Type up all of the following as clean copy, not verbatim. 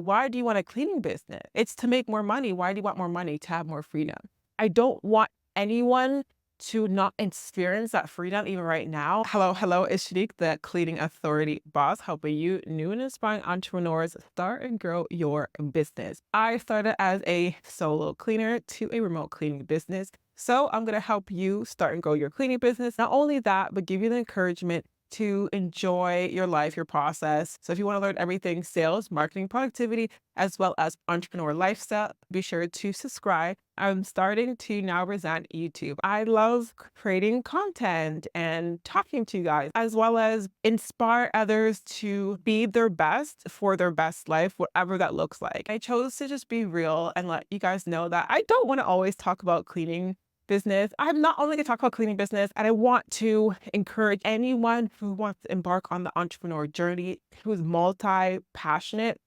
Why do you want a cleaning business? It's to make more money. Why do you want more money? To have more freedom. I don't want anyone to not experience that freedom even right now. Hello, it's Shanique, the Cleaning Authority boss, helping you new and inspiring entrepreneurs start and grow your business. I started as a solo cleaner to a remote cleaning business. So I'm going to help you start and grow your cleaning business. Not only that, but give you the encouragement to enjoy your life, your process. So if you want to learn everything sales, marketing, productivity, as well as entrepreneur lifestyle, be sure to subscribe. I'm starting to now present YouTube. I love creating content and talking to you guys, as well as inspire others to be their best for their best life, whatever that looks like. I chose to just be real and let you guys know that I don't want to always talk about cleaning business. I'm not only going to talk about cleaning business, and I want to encourage anyone who wants to embark on the entrepreneur journey, who's multi-passionate,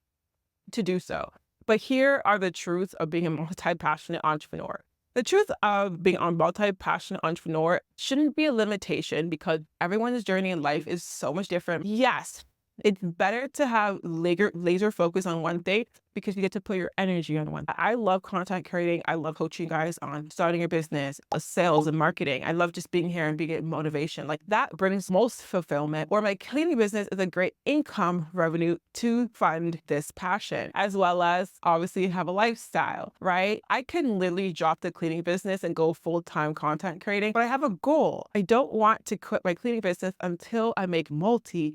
to do so. But here are the truths of being a multi-passionate entrepreneur. The truth of being a multi-passionate entrepreneur shouldn't be a limitation because everyone's journey in life is so much different. Yes, it's better to have laser focus on one thing because you get to put your energy on one. I love content creating. I love coaching you guys on starting your business, sales and marketing. I love just being here and being motivation. Like that brings most fulfillment. Or my cleaning business is a great income revenue to fund this passion, as well as obviously have a lifestyle, right? I can literally drop the cleaning business and go full-time content creating, but I have a goal. I don't want to quit my cleaning business until I make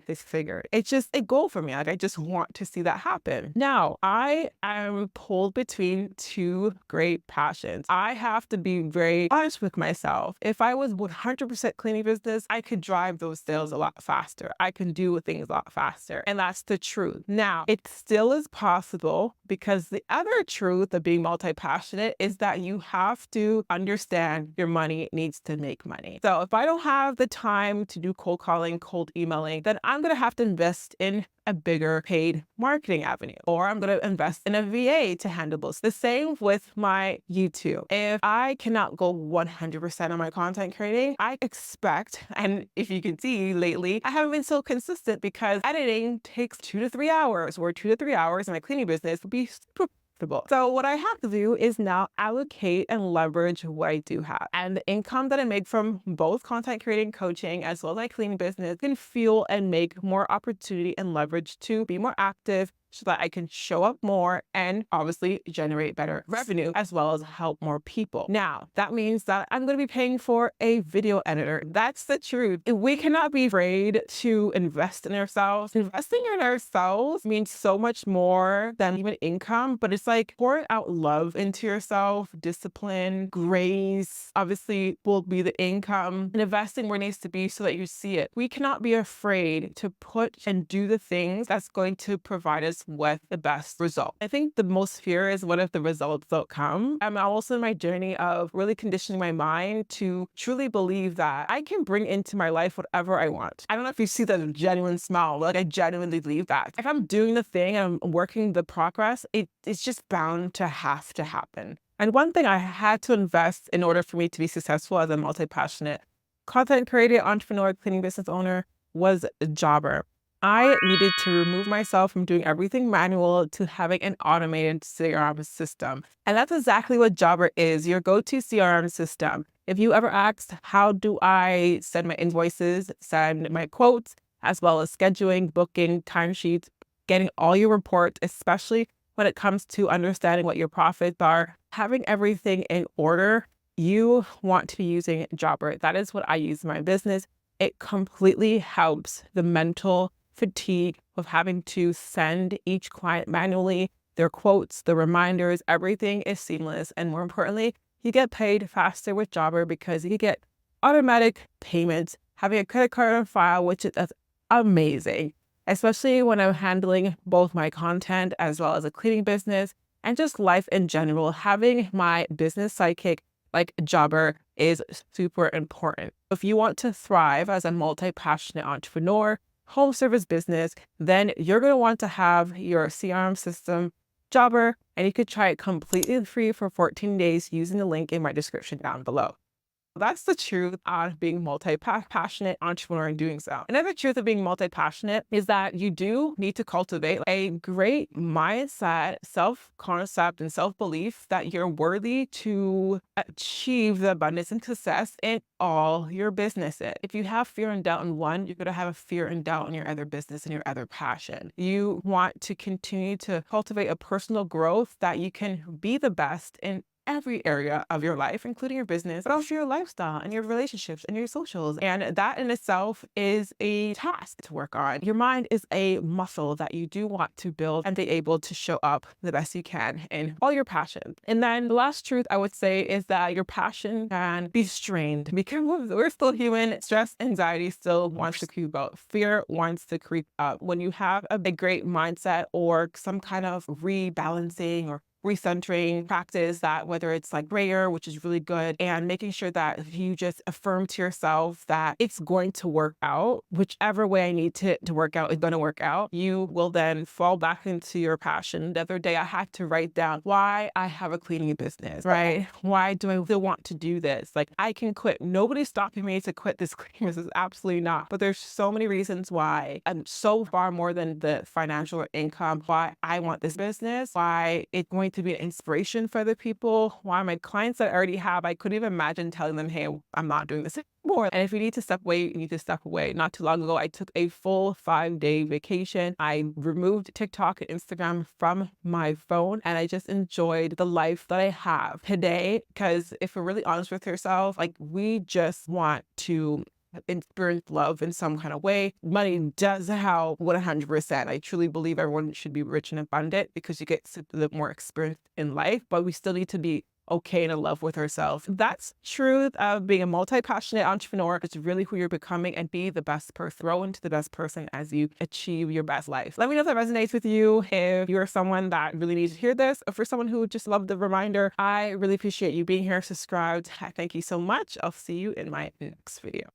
this figure. It's just a goal for me. Like I just want to see that happen. Now, I am pulled between two great passions. I have to be very honest with myself. If I was 100% cleaning business, I could drive those sales a lot faster. I can do things a lot faster. And that's the truth. Now, it still is possible because the other truth of being multi-passionate is that you have to understand your money needs to make money. So if I don't have the time to do cold calling, cold emailing, then I'm going to have to invest in a bigger paid marketing avenue, or I'm going to invest in a VA to handle those. The same with my YouTube. If I cannot go 100% on my content creating, I expect, and if you can see lately, I haven't been so consistent because editing takes 2 to 3 hours, or 2 to 3 hours in my cleaning business would be super comfortable. So what I have to do is now allocate and leverage what I do have. And the income that I make from both content creating, coaching, as well as my cleaning business can fuel and make more opportunity and leverage to be more active so that I can show up more and obviously generate better revenue as well as help more people. Now, that means that I'm going to be paying for a video editor. That's the truth. We cannot be afraid to invest in ourselves. Investing in ourselves means so much more than even income, but it's like pouring out love into yourself, discipline, grace, obviously will be the income, and investing where it needs to be so that you see it. We cannot be afraid to put and do the things that's going to provide us with the best result. I think the most fear is what if the results don't come? I'm also in my journey of really conditioning my mind to truly believe that I can bring into my life whatever I want. I don't know if you see the genuine smile, like I genuinely believe that. If I'm doing the thing and I'm working the progress, it's just bound to have to happen. And one thing I had to invest in order for me to be successful as a multi-passionate content creator, entrepreneur, cleaning business owner was a jobber. I needed to remove myself from doing everything manual to having an automated CRM system. And that's exactly what Jobber is, your go-to CRM system. If you ever asked, how do I send my invoices, send my quotes, as well as scheduling, booking, timesheets, getting all your reports, especially when it comes to understanding what your profits are, having everything in order, you want to be using Jobber. That is what I use in my business. It completely helps the mental fatigue of having to send each client manually, their quotes, the reminders, everything is seamless. And more importantly, you get paid faster with Jobber because you get automatic payments, having a credit card on file, which is amazing, especially when I'm handling both my content as well as a cleaning business and just life in general. Having my business sidekick like Jobber is super important. If you want to thrive as a multi-passionate entrepreneur, home service business, then you're going to want to have your CRM system, Jobber, and you could try it completely free for 14 days using the link in my description down below. That's the truth on being multi-passionate entrepreneur and doing so. Another truth of being multi-passionate is that you do need to cultivate a great mindset, self-concept, and self-belief that you're worthy to achieve the abundance and success in all your businesses. If you have fear and doubt in one, you're going to have a fear and doubt in your other business and your other passion. You want to continue to cultivate a personal growth that you can be the best in every area of your life, including your business, but also your lifestyle and your relationships and your socials. And that in itself is a task to work on. Your mind is a muscle that you do want to build and be able to show up the best you can in all your passions. And then the last truth I would say is that your passion can be strained because we're still human. Stress, anxiety still wants to creep up. Fear wants to creep up. When you have a great mindset or some kind of rebalancing or recentering practice, that whether it's like prayer, which is really good, and making sure that you just affirm to yourself that it's going to work out, whichever way I need to work out is going to work out, you will then fall back into your passion. The other day I had to write down why I have a cleaning business, right? Why do I still want to do this? Like, I can quit. Nobody's stopping me to quit this cleaning business. Absolutely not. But there's so many reasons why, and so far more than the financial or income, why I want this business, why it's going to be an inspiration for other people, why my clients that I already have, I couldn't even imagine telling them, hey, I'm not doing this anymore. And if you need to step away, you need to step away. Not too long ago, I took a full 5-day vacation. I removed TikTok and Instagram from my phone, and I just enjoyed the life that I have today. Because if we're really honest with yourself, like, we just want to experience love in some kind of way. Money does help 100%. I truly believe everyone should be rich and abundant because you get to live more experience in life, but we still need to be okay and in love with ourselves. That's truth of being a multi-passionate entrepreneur. It's really who you're becoming, and be the best person, grow into the best person as you achieve your best life. Let me know if that resonates with you. If you're someone that really needs to hear this, or for someone who just loved the reminder, I really appreciate you being here, subscribed. Thank you so much. I'll see you in my next video.